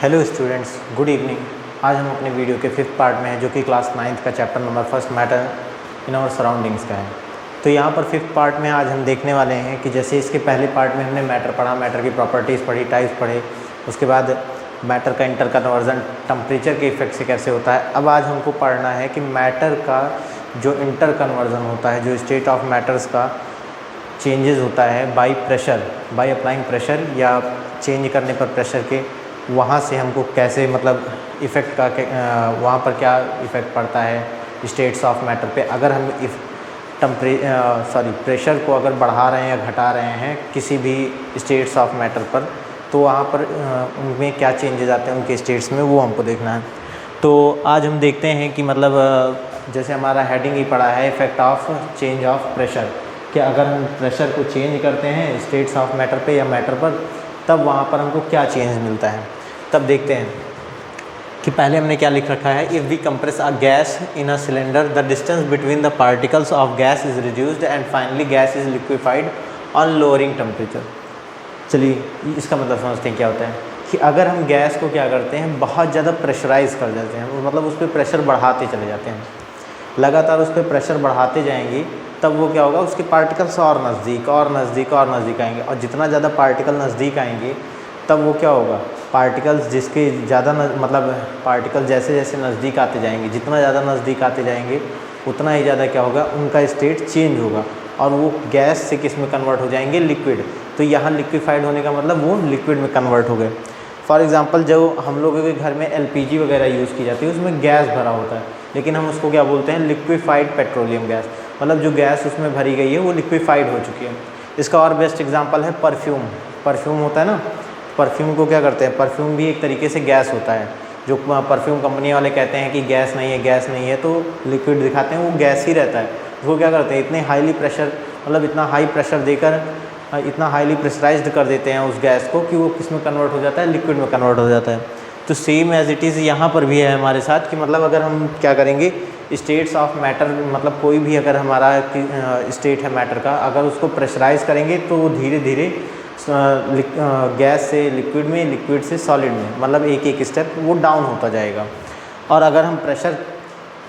Hello students, good evening. आज हम अपने वीडियो के 5th पार्ट में हैं, जो कि क्लास 9th का chapter number 1 matter in our surroundings का है। तो यहाँ पर 5th पार्ट में आज हम देखने वाले हैं कि जैसे इसके पहले पार्ट में हमने मैटर पढ़ा, मैटर की प्रॉपर्टीज़ पढ़ी, टाइप्स पढ़े, उसके बाद मैटर का इंटर कन्वर्जन टेम्परेचर के इफेक्ट से कैसे होता है। अब आज हमको पढ़ना है कि मैटर का जो इंटर कन्वर्जन होता है, जो स्टेट ऑफ मैटर्स का चेंजेस होता है by pressure, by applying pressure या चेंज करने पर प्रेशर के, वहाँ से हमको कैसे मतलब इफ़ेक्ट का वहाँ पर क्या इफ़ेक्ट पड़ता है स्टेट्स ऑफ मैटर पे। अगर हम प्रेशर को अगर बढ़ा रहे हैं या घटा रहे हैं किसी भी स्टेट्स ऑफ मैटर पर, तो वहाँ पर उनमें क्या चेंजेस आते हैं उनके स्टेट्स में, वो हमको देखना है। तो आज हम देखते हैं कि मतलब जैसे हमारा हेडिंग ही पड़ा है effect of change of pressure, कि अगर हम प्रेशर को चेंज करते हैं स्टेट्स ऑफ मैटर पे या मैटर पर, तब वहाँ पर हमको क्या चेंज मिलता है। तब देखते हैं कि पहले हमने क्या लिख रखा है। If we compress a gas in a cylinder, the distance between the particles of gas is reduced and finally gas is liquefied on lowering temperature. चलिए इसका मतलब समझते हैं क्या होता है कि अगर हम गैस को क्या करते हैं, बहुत ज़्यादा प्रेशराइज़ कर देते हैं, मतलब उस पर प्रेशर बढ़ाते चले जाते हैं, लगातार उस पर प्रेशर बढ़ाते जाएंगे, तब वो क्या होगा, उसके पार्टिकल्स और नज़दीक और नज़दीक और नज़दीक आएंगे, और जितना ज़्यादा पार्टिकल नज़दीक आएंगे तब वो क्या होगा, पार्टिकल्स जिसके ज़्यादा मतलब पार्टिकल जैसे जैसे नज़दीक आते जाएंगे, जितना ज़्यादा नज़दीक आते जाएंगे उतना ही ज़्यादा क्या होगा, उनका स्टेट चेंज होगा और वो गैस से किस में कन्वर्ट हो जाएंगे, लिक्विड। तो यहाँ लिक्विफाइड होने का मतलब वो लिक्विड में कन्वर्ट हो गए। फॉर एग्ज़ाम्पल जो हम लोगों के घर में LPG वगैरह यूज़ की जाती है, उसमें गैस भरा होता है, लेकिन हम उसको क्या बोलते हैं, लिक्विफाइड पेट्रोलियम गैस। मतलब जो गैस उसमें भरी गई है वो लिक्विफाइड हो चुकी है। इसका और बेस्ट एग्जांपल है परफ्यूम। परफ्यूम होता है ना, परफ्यूम को क्या करते हैं, परफ्यूम भी एक तरीके से गैस होता है। जो परफ्यूम कंपनी वाले कहते हैं कि गैस नहीं है, गैस नहीं है, तो लिक्विड दिखाते हैं, वो गैस ही रहता है। वो क्या करते हैं, इतने हाईली प्रेशर, मतलब इतना हाई प्रेशर देकर इतना हाईली प्रेशराइज्ड कर देते हैं उस गैस को कि वो किस में कन्वर्ट हो जाता है, लिक्विड में कन्वर्ट हो जाता है। तो सेम एज इट इज़ यहाँ पर भी है हमारे साथ कि मतलब अगर हम क्या करेंगे, स्टेट्स ऑफ मैटर, मतलब कोई भी अगर हमारा स्टेट है मैटर का, अगर उसको प्रेशराइज़ करेंगे तो वो धीरे धीरे गैस से लिक्विड में, लिक्विड से सॉलिड में, मतलब एक एक स्टेप वो डाउन होता जाएगा। और अगर हम प्रेशर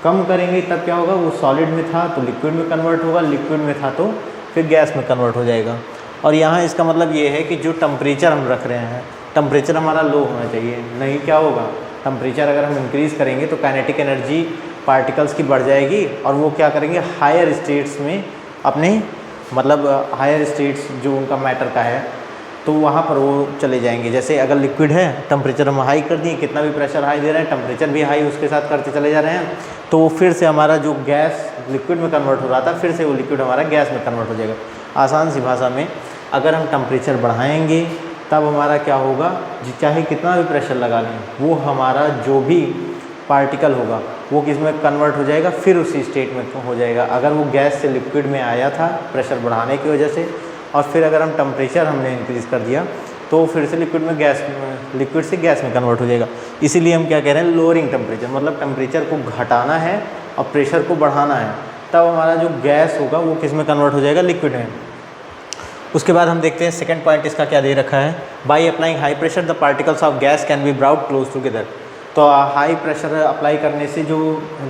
कम करेंगे तब क्या होगा, वो सॉलिड में था तो लिक्विड में कन्वर्ट होगा, लिक्विड में था तो फिर गैस में कन्वर्ट हो जाएगा। और यहाँ इसका मतलब ये है कि जो टेम्परेचर हम रख रहे हैं, टेम्परेचर हमारा लो होना चाहिए, नहीं क्या होगा, टेम्परेचर अगर हम इंक्रीज़ करेंगे तो काइनेटिक एनर्जी पार्टिकल्स की बढ़ जाएगी और वो क्या करेंगे, हायर स्टेट्स में अपने, मतलब हायर स्टेट्स जो उनका मैटर का है, तो वहाँ पर वो चले जाएंगे। जैसे अगर लिक्विड है, टेम्परेचर हम हाई कर दिए, कितना भी प्रेशर हाई दे रहे हैं, टेम्परेचर भी हाई उसके साथ करते चले जा रहे हैं, तो वो फिर से हमारा जो गैस लिक्विड में कन्वर्ट हो रहा था, फिर से वो लिक्विड हमारा गैस में कन्वर्ट हो जाएगा। आसान सी भाषा में, अगर हम टेम्परेचर बढ़ाएंगे तब हमारा क्या होगा, चाहे कितना भी प्रेशर लगा लें, वो हमारा जो भी पार्टिकल होगा वो किस में कन्वर्ट हो जाएगा, फिर उसी स्टेट में हो जाएगा। अगर वो गैस से लिक्विड में आया था प्रेशर बढ़ाने की वजह से, और फिर अगर हम टेम्परेचर हमने इंक्रीज़ कर दिया तो फिर से लिक्विड में गैस, लिक्विड से गैस में कन्वर्ट हो जाएगा। इसीलिए हम क्या कह रहे हैं, लोअरिंग टेम्परेचर, मतलब टेम्परेचर को घटाना है और प्रेशर को बढ़ाना है, तब हमारा जो गैस होगा वो किस में कन्वर्ट हो जाएगा, लिक्विड में। उसके बाद हम देखते हैं सेकंड पॉइंट इसका क्या दे रखा है। By applying high pressure the particles of gas can be brought close together. तो हाई प्रेशर अप्लाई करने से जो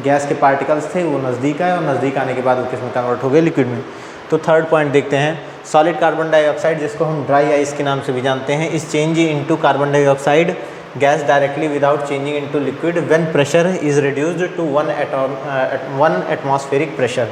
गैस के पार्टिकल्स थे वो नज़दीक आए, और नज़दीक आने के बाद वो किस में कन्वर्ट हो गए, लिक्विड में। तो थर्ड पॉइंट देखते हैं, सॉलिड कार्बन डाइऑक्साइड, जिसको हम ड्राई आइस के नाम से भी जानते हैं, is change into carbon dioxide gas directly without changing into liquid when pressure is reduced to 1 atmospheric pressure.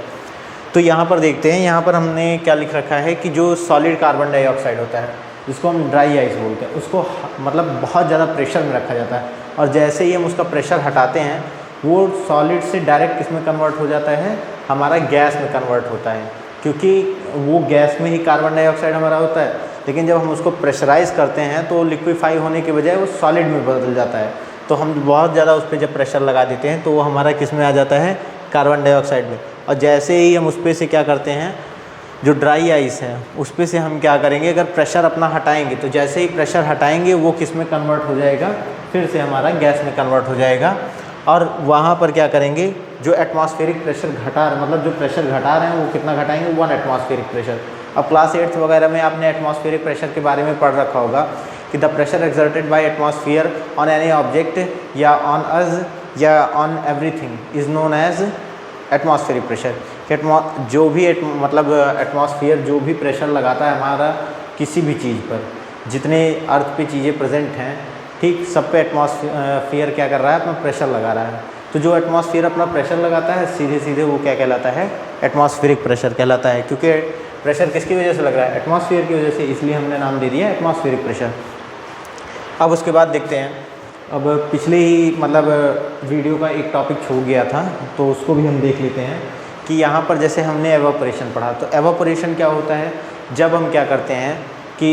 तो यहाँ पर देखते हैं, यहाँ पर हमने क्या लिख रखा है कि जो सॉलिड कार्बन डाइऑक्साइड होता है, जिसको हम ड्राई आइस बोलते हैं, उसको मतलब बहुत ज़्यादा प्रेशर में रखा जाता है, और जैसे ही हम उसका प्रेशर हटाते हैं वो सॉलिड से डायरेक्ट किस में कन्वर्ट हो जाता है, हमारा गैस में कन्वर्ट होता है, क्योंकि वो गैस में ही कार्बन डाइऑक्साइड हमारा होता है। लेकिन जब हम उसको प्रेशराइज़ करते हैं तो लिक्विफाई होने के बजाय वो सॉलिड में बदल जाता है। तो हम बहुत ज़्यादा उस पर जब प्रेशर लगा देते हैं तो वो हमारा किस में आ जाता है, कार्बन डाइऑक्साइड में। और जैसे ही हम उस पर से क्या करते हैं, जो ड्राई आइस है उस पर से हम क्या करेंगे, अगर प्रेशर अपना हटाएंगे तो जैसे ही प्रेशर हटाएंगे वो किस में कन्वर्ट हो जाएगा, फिर से हमारा गैस में कन्वर्ट हो जाएगा। और वहाँ पर क्या करेंगे, जो एटमॉस्फेरिक प्रेशर घटा, मतलब जो प्रेशर घटा रहे हैं वो कितना घटाएंगे, 1 एटमॉस्फेरिक प्रेशर। अब क्लास 8th वगैरह में आपने एटमॉस्फेरिक प्रेशर के बारे में पढ़ रखा होगा कि the pressure exerted by atmosphere on any object या ऑन अस या on everything is known as atmospheric pressure. जो भी मतलब एटमॉस्फेयर जो भी प्रेशर लगाता है हमारा किसी भी चीज़ पर, जितने अर्थ पे चीज़ें प्रेजेंट हैं, ठीक, सब पे एटमॉस्फेयर क्या कर रहा है, अपना प्रेशर लगा रहा है। तो जो एटमॉस्फेयर अपना प्रेशर लगाता है सीधे सीधे वो क्या कहलाता है, एटमॉस्फेरिक प्रेशर कहलाता है। क्योंकि प्रेशर किसकी वजह से लग रहा है, एटमॉस्फेयर की वजह से, इसलिए हमने नाम दे दिया एटमॉस्फेरिक प्रेशर। अब उसके बाद देखते हैं, अब पिछले ही मतलब वीडियो का एक टॉपिक छूट गया था तो उसको भी हम देख लेते हैं कि यहाँ पर जैसे हमने एवापोरेशन पढ़ा, तो एवापोरेशन क्या होता है, जब हम क्या करते हैं कि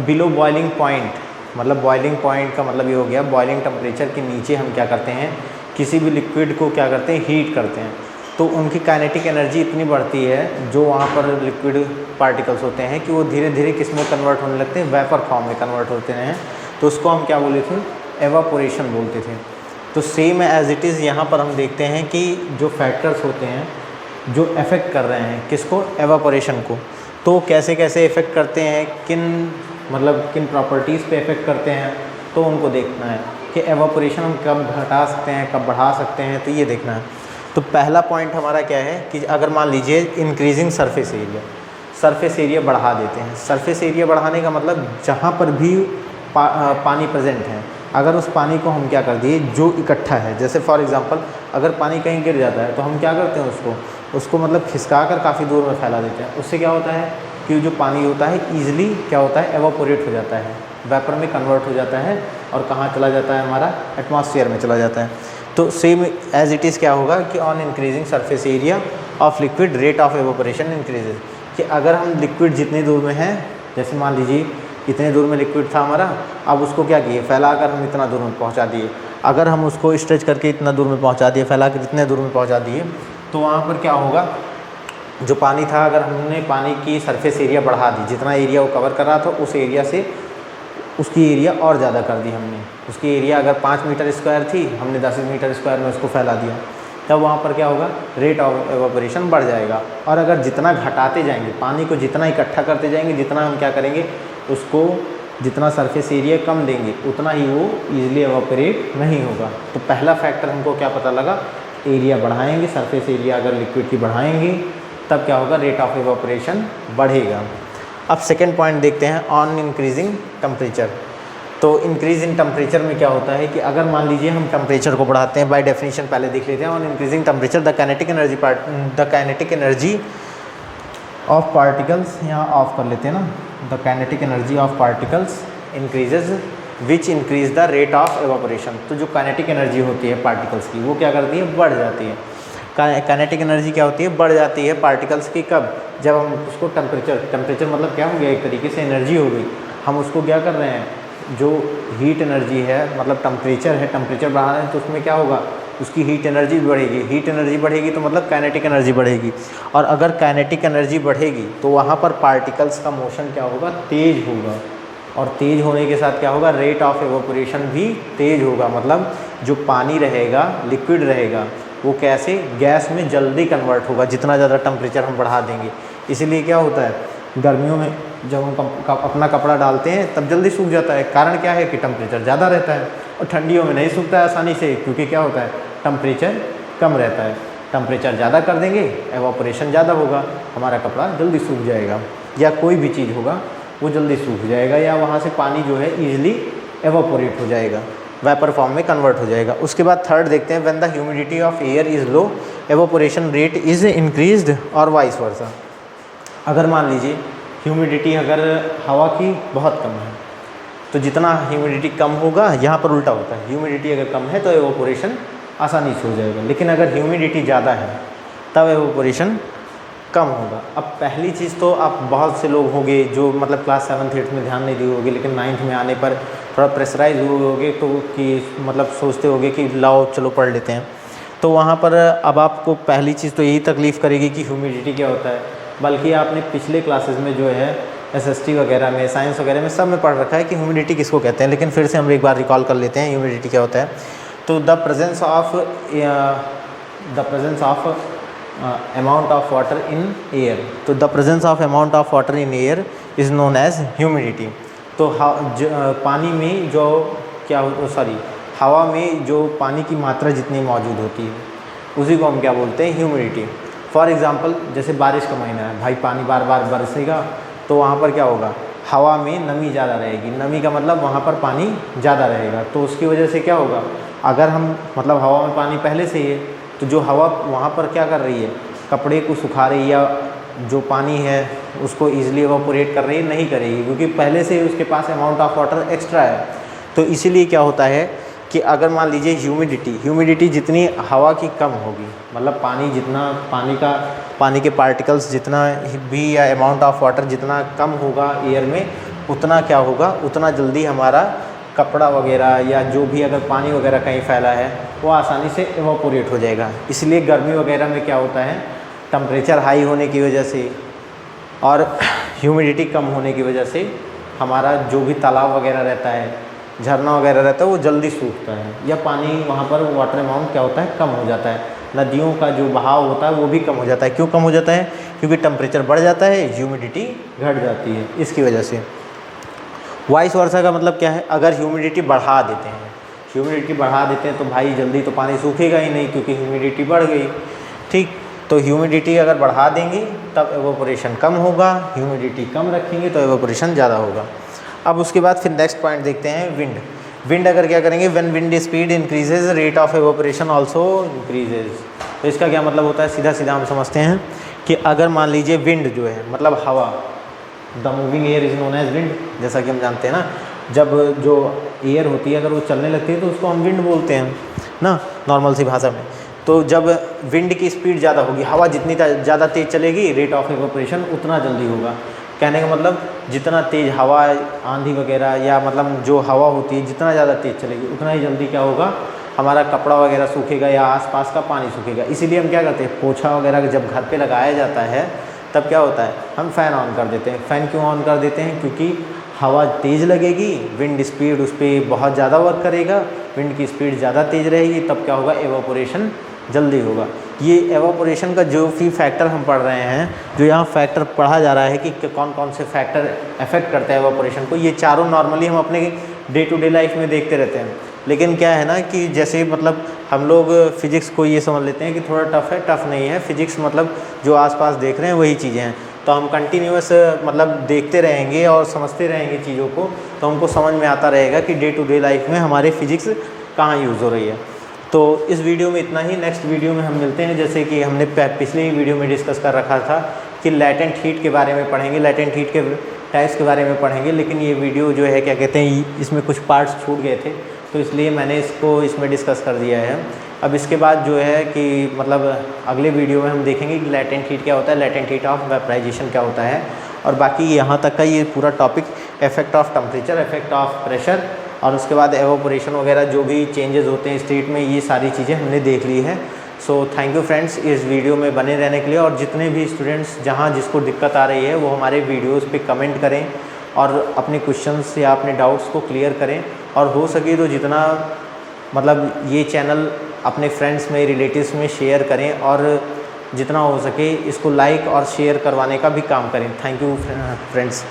बिलो बॉइलिंग पॉइंट, मतलब बॉइलिंग पॉइंट का मतलब ये हो गया बॉइलिंग टेम्परेचर के नीचे हम क्या करते हैं, किसी भी लिक्विड को क्या करते हैं, हीट करते हैं, तो उनकी काइनेटिक एनर्जी इतनी बढ़ती है जो वहाँ पर लिक्विड पार्टिकल्स होते हैं कि वो धीरे धीरे किस में कन्वर्ट होने लगते हैं, वेपर फॉर्म में कन्वर्ट होते हैं। तो उसको हम क्या बोले थे, एवापोरेशन बोलते थे। तो सेम एज इट इज़ यहाँ पर हम देखते हैं कि जो फैक्टर्स होते हैं जो अफेक्ट कर रहे हैं किसको, एवापोरेशन को, तो कैसे कैसे इफ़ेक्ट करते हैं, किन प्रॉपर्टीज़ पे इफ़ेक्ट करते हैं, तो उनको देखना है कि एवापोरेशन हम कब घटा सकते हैं, कब बढ़ा सकते हैं, तो ये देखना है। तो पहला पॉइंट हमारा क्या है कि अगर मान लीजिए इंक्रीजिंग सरफेस एरिया बढ़ा देते हैं। सरफेस एरिया बढ़ाने का मतलब जहाँ पर भी पानी प्रेजेंट है, अगर उस पानी को हम क्या कर दिए, जो इकट्ठा है, जैसे फॉर एग्जांपल अगर पानी कहीं गिर जाता है तो हम क्या करते हैं, उसको मतलब खिसका कर काफ़ी दूर में फैला देते हैं। उससे क्या होता है कि जो पानी होता है ईजिली क्या होता है, एवापोरेट हो जाता है, वेपर में कन्वर्ट हो जाता है और कहाँ चला जाता है, हमारा एटमॉस्फेयर में चला जाता है। तो सेम एज इट इज़ क्या होगा कि on increasing surface area of liquid rate of evaporation increases, कि अगर हम लिक्विड जितने दूर में है, जैसे मान लीजिए इतने दूर में लिक्विड था हमारा, अब उसको क्या किए, फैला कर हम इतना दूर में पहुंचा दिए। अगर हम उसको स्ट्रेच करके इतना दूर में पहुंचा दिए, फैला कर इतने दूर में पहुंचा दिए, तो वहाँ पर क्या होगा, जो पानी था, अगर हमने पानी की सरफेस एरिया बढ़ा दी, जितना एरिया वो कवर कर रहा था उस एरिया से उसकी एरिया और ज़्यादा कर दी हमने। उसकी एरिया अगर 5 मीटर स्क्वायर थी, हमने 10 मीटर स्क्वायर में उसको फैला दिया, तब वहाँ पर क्या होगा, रेट ऑफ एवापोरेशन बढ़ जाएगा। और अगर जितना घटाते जाएंगे, पानी को जितना इकट्ठा करते जाएंगे, जितना हम क्या करेंगे, उसको जितना सरफेस एरिया कम देंगे, उतना ही वो ईजिली एवापोरेट नहीं होगा। तो पहला फैक्टर हमको क्या पता लगा, एरिया बढ़ाएंगे, सरफेस एरिया अगर लिक्विड की बढ़ाएंगे तब क्या होगा, रेट ऑफ एवापोरेशन बढ़ेगा। अब सेकेंड पॉइंट देखते हैं, ऑन इंक्रीजिंग टेम्परेचर। तो इंक्रीज इन टेम्परेचर में क्या होता है कि अगर मान लीजिए हम टेम्परेचर को बढ़ाते हैं, बाय डेफिनेशन पहले देख लेते हैं, on increasing temperature the kinetic energy of particles, यहाँ ऑफ कर लेते हैं ना, the kinetic energy of particles increases which increase the rate of evaporation. तो जो काइनेटिक एनर्जी होती है पार्टिकल्स की, वो क्या करती है, बढ़ जाती है। काइनेटिक एनर्जी क्या होती है, बढ़ जाती है पार्टिकल्स की, कब, जब हम उसको टेम्परेचर मतलब क्या हो गया, एक तरीके से एनर्जी हो गई, हम उसको क्या कर रहे हैं, जो हीट एनर्जी है, मतलब टेम्परेचर है, टेम्परेचर बढ़ा रहे हैं, तो उसमें क्या होगा, उसकी हीट एनर्जी बढ़ेगी। हीट एनर्जी बढ़ेगी तो मतलब काइनेटिक एनर्जी बढ़ेगी, और अगर काइनेटिक एनर्जी बढ़ेगी तो वहाँ पर पार्टिकल्स का मोशन क्या होगा, तेज़ होगा, और तेज़ होने के साथ क्या होगा, रेट ऑफ एवापोरेशन भी तेज़ होगा। मतलब जो पानी रहेगा, लिक्विड रहेगा, वो कैसे, गैस में जल्दी कन्वर्ट होगा जितना ज़्यादा टेम्परेचर हम बढ़ा देंगे। इसीलिए क्या होता है, गर्मियों में जब हम अपना कपड़ा डालते हैं तब जल्दी सूख जाता है, कारण क्या है कि टेम्परेचर ज़्यादा रहता है, और ठंडियों में नहीं सूखता है आसानी से, क्योंकि क्या होता है, टेम्परेचर कम रहता है। टेम्परेचर ज़्यादा कर देंगे, एवापोरेशन ज़्यादा होगा, हमारा कपड़ा जल्दी सूख जाएगा, या कोई भी चीज़ होगा वो जल्दी सूख जाएगा, या वहाँ से पानी जो है ईजिली एवापोरेट हो जाएगा, वेपर फॉर्म में कन्वर्ट हो जाएगा। उसके बाद थर्ड देखते हैं, when the humidity of air is low evaporation rate is increased और वाइस वर्सा। अगर मान लीजिए ह्यूमिडिटी अगर हवा की बहुत कम है, तो जितना ह्यूमिडिटी कम होगा, यहाँ पर उल्टा होता है, ह्यूमिडिटी अगर कम है तो एवापोरेशन आसानी से हो जाएगा, लेकिन अगर ह्यूमिडिटी ज़्यादा है तब एवापोरेशन कम होगा। अब पहली चीज़ तो आप बहुत से लोग होंगे जो मतलब क्लास 7th 8th में ध्यान नहीं दिए होंगे, लेकिन 9th में आने पर थोड़ा प्रेशराइज हुए होंगे, तो कि मतलब सोचते होंगे कि लाओ चलो पढ़ लेते हैं। तो वहाँ पर अब आपको पहली चीज़ तो यही तकलीफ़ करेगी कि ह्यूमिडिटी क्या होता है, बल्कि आपने पिछले क्लासेस में जो है SST वगैरह में, साइंस वगैरह में सब में पढ़ रखा है कि ह्यूमिडिटी किसको कहते हैं, लेकिन फिर से हम एक बार रिकॉल कर लेते हैं ह्यूमिडिटी क्या होता है। तो the presence of amount of water in air, तो the presence of amount of water in air is known as humidity. तो पानी में जो हवा में जो पानी की मात्रा जितनी मौजूद होती है उसी को हम क्या बोलते हैं, ह्यूमिडिटी। फॉर एग्ज़ाम्पल जैसे बारिश का महीना है भाई, पानी बार बार बरसेगा तो वहाँ पर क्या होगा, हवा में नमी ज़्यादा रहेगी। नमी का मतलब वहाँ पर पानी ज़्यादा रहेगा, तो उसकी वजह से क्या होगा, अगर हम मतलब हवा में पानी पहले से ही है तो जो हवा वहाँ पर क्या कर रही है, कपड़े को सुखा रही है या जो पानी है उसको ईजिली एवापोरेट कर रही है, नहीं करेगी, क्योंकि पहले से ही उसके पास अमाउंट ऑफ वाटर एक्स्ट्रा है। तो इसीलिए क्या होता है कि अगर मान लीजिए ह्यूमिडिटी जितनी हवा की कम होगी, मतलब पानी के पार्टिकल्स जितना भी या अमाउंट ऑफ वाटर जितना कम होगा एयर में, उतना क्या होगा, उतना जल्दी हमारा कपड़ा वगैरह या जो भी अगर पानी वगैरह कहीं फैला है वो आसानी से एवापोरेट हो जाएगा। इसलिए गर्मी वगैरह में क्या होता है, टेम्परेचर हाई होने की वजह से और ह्यूमिडिटी कम होने की वजह से हमारा जो भी तालाब वगैरह रहता है, झरना वगैरह रहता है, वो जल्दी सूखता है या पानी वहाँ पर वाटर अमाउंट क्या होता है, कम हो जाता है। नदियों का जो बहाव होता है वो भी कम हो जाता है। क्यों कम हो जाता है, क्योंकि टेम्परेचर बढ़ जाता है, ह्यूमिडिटी घट जाती है, इसकी वजह से। वाइस वर्सा का मतलब क्या है, अगर ह्यूमिडिटी बढ़ा देते हैं तो भाई जल्दी तो पानी सूखेगा ही नहीं, क्योंकि ह्यूमिडिटी बढ़ गई। ठीक, तो ह्यूमिडिटी अगर बढ़ा देंगे तब एवापोरेशन कम होगा, ह्यूमिडिटी कम रखेंगे तो एवापोरेशन ज़्यादा होगा। अब उसके बाद फिर नेक्स्ट पॉइंट देखते हैं, विंड अगर क्या करेंगे, when wind speed increases rate of evaporation also increases. तो इसका क्या मतलब होता है, सीधा हम समझते हैं कि अगर मान लीजिए विंड जो है मतलब हवा, the moving air is known as wind, जैसा कि हम जानते हैं ना, जब जो एयर होती है अगर वो चलने लगती है तो उसको हम विंड बोलते हैं ना नॉर्मल सी भाषा में। तो जब विंड की स्पीड ज़्यादा होगी, हवा जितनी ज़्यादा तेज़ चलेगी, रेट ऑफ एवापोरेशन उतना जल्दी होगा। कहने का मतलब जितना तेज़ हवा, आंधी वगैरह या मतलब जो हवा होती है जितना ज़्यादा तेज़ चलेगी उतना ही जल्दी क्या होगा, हमारा कपड़ा वगैरह सूखेगा या आसपास का पानी सूखेगा। इसीलिए हम क्या करते हैं, पोछा वगैरह जब घर पे लगाया जाता है तब क्या होता है, हम फ़ैन ऑन कर देते हैं। फ़ैन क्यों ऑन कर देते हैं, क्योंकि हवा तेज़ लगेगी, विंड स्पीड उस पर बहुत ज़्यादा वर्क करेगा, विंड की स्पीड ज़्यादा तेज़ रहेगी, तब क्या होगा, एवापोरेशन जल्दी होगा। ये एवापोरेशन का जो भी फैक्टर हम पढ़ रहे हैं, जो यहाँ फैक्टर पढ़ा जा रहा है कि कौन कौन से फैक्टर अफेक्ट करते हैं एवापोरेशन को, ये चारों नॉर्मली हम अपने डे टू डे लाइफ में देखते रहते हैं। लेकिन क्या है ना कि जैसे मतलब हम लोग फिज़िक्स को ये समझ लेते हैं कि थोड़ा टफ़ है, टफ़ नहीं है। फिज़िक्स मतलब जो आसपास देख रहे हैं वही चीज़ें हैं, तो हम कंटिन्यूअस मतलब देखते रहेंगे और समझते रहेंगे चीज़ों को, तो हमको समझ में आता रहेगा कि डे टू डे लाइफ में हमारे फिज़िक्स कहाँ यूज़ हो रही है। तो इस वीडियो में इतना ही। नेक्स्ट वीडियो में हम मिलते हैं। जैसे कि हमने पिछले वीडियो में डिस्कस कर रखा था कि लैटेंट हीट के बारे में पढ़ेंगे, लैटेंट हीट के टाइप्स के बारे में पढ़ेंगे, लेकिन ये वीडियो जो है क्या कहते हैं, इसमें कुछ पार्ट्स छूट गए थे, तो इसलिए मैंने इसको इसमें डिस्कस कर दिया है। अब इसके बाद जो है कि मतलब अगले वीडियो में हम देखेंगे कि लैटेंट हीट क्या होता है, लैटेंट हीट ऑफ वेपराइजेशन क्या होता है, और बाकी यहाँ तक का ये पूरा topic effect of temperature, effect of pressure, और उसके बाद एवापोरेशन वगैरह जो भी चेंजेस होते हैं स्टेट में, ये सारी चीज़ें हमने देख ली है। सो थैंक यू फ्रेंड्स इस वीडियो में बने रहने के लिए। और जितने भी स्टूडेंट्स जहाँ जिसको दिक्कत आ रही है वो हमारे वीडियोस पे कमेंट करें और अपने क्वेश्चंस या अपने डाउट्स को क्लियर करें, और हो सके तो जितना मतलब ये चैनल अपने फ्रेंड्स में, रिलेटिव्स में शेयर करें, और जितना हो सके इसको लाइक और शेयर करवाने का भी काम करें। Thank you friends.